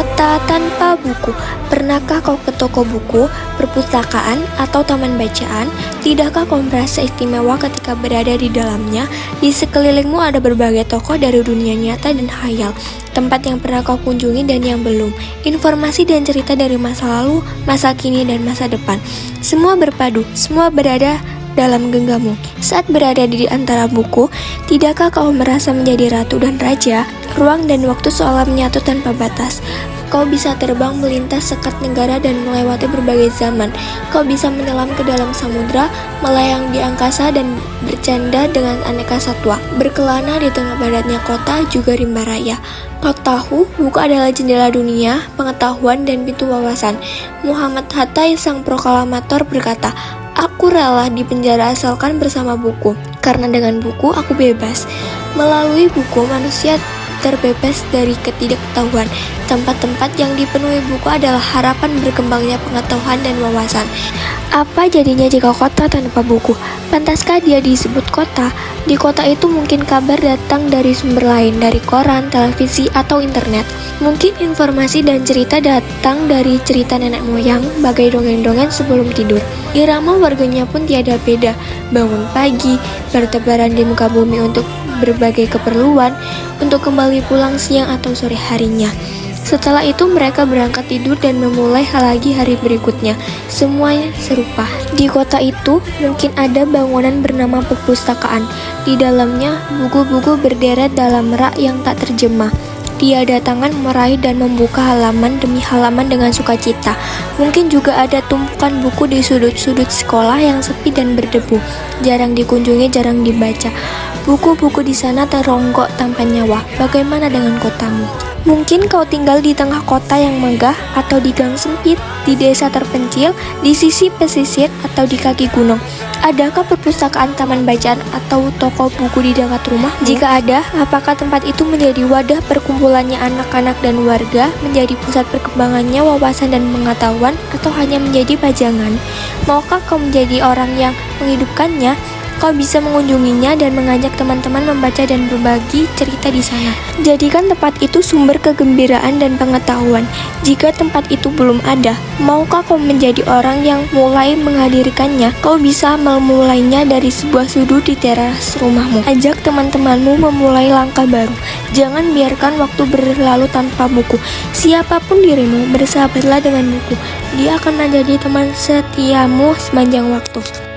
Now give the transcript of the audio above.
Kota tanpa buku. Pernahkah kau ke toko buku, perpustakaan, atau taman bacaan? Tidakkah kau merasa istimewa ketika berada di dalamnya? Di sekelilingmu ada berbagai tokoh dari dunia nyata dan khayal, tempat yang pernah kau kunjungi dan yang belum, informasi dan cerita dari masa lalu, masa kini, dan masa depan. Semua berpadu, semua berada dalam genggammu. Saat berada di antara buku, tidakkah kau merasa menjadi ratu dan raja? Ruang dan waktu seolah menyatu tanpa batas. Kau bisa terbang melintas sekat negara dan melewati berbagai zaman. Kau bisa menyelam ke dalam samudra, melayang di angkasa dan bercanda dengan aneka satwa. Berkelana di tengah padatnya kota juga rimba raya. Kau tahu, buku adalah jendela dunia, pengetahuan, dan pintu wawasan. Muhammad Hatta, sang proklamator, berkata, "Aku rela dipenjara asalkan bersama buku, karena dengan buku aku bebas." Melalui buku, manusia terbebas dari ketidaktahuan. Tempat-tempat yang dipenuhi buku adalah harapan berkembangnya pengetahuan dan wawasan. Apa jadinya jika kota tanpa buku? Pantaskah dia disebut kota? Di kota itu mungkin kabar datang dari sumber lain, dari koran, televisi, atau internet. Mungkin informasi dan cerita datang dari cerita nenek moyang, bagai dongeng-dongeng sebelum tidur. Irama warganya pun tiada beda, bangun pagi, bertebaran di muka bumi untuk berbagai keperluan, untuk kembali pulang siang atau sore harinya. Setelah itu mereka berangkat tidur dan memulai lagi hari berikutnya. Semuanya serupa. Di kota itu mungkin ada bangunan bernama perpustakaan. Di dalamnya buku-buku berderet dalam rak yang tak terjemah. Tiada tangan meraih dan membuka halaman demi halaman dengan sukacita. Mungkin juga ada tumpukan buku di sudut-sudut sekolah yang sepi dan berdebu. Jarang dikunjungi, jarang dibaca. Buku-buku di sana teronggok tanpa nyawa. Bagaimana dengan kotamu? Mungkin kau tinggal di tengah kota yang megah, atau di gang sempit, di desa terpencil, di sisi pesisir, atau di kaki gunung. Adakah perpustakaan, taman bacaan, atau toko buku di dekat rumah? Jika ada, apakah tempat itu menjadi wadah perkumpulannya anak-anak dan warga, menjadi pusat perkembangannya wawasan dan pengetahuan, atau hanya menjadi pajangan? Maukah kau menjadi orang yang menghidupkannya? Kau bisa mengunjunginya dan mengajak teman-teman membaca dan berbagi cerita di sana. Jadikan tempat itu sumber kegembiraan dan pengetahuan. Jika tempat itu belum ada, maukah kau menjadi orang yang mulai menghadirkannya? Kau bisa memulainya dari sebuah sudut di teras rumahmu. Ajak teman-temanmu memulai langkah baru. Jangan biarkan waktu berlalu tanpa buku. Siapapun dirimu, bersahabatlah dengan buku. Dia akan menjadi teman setiamu sepanjang waktu.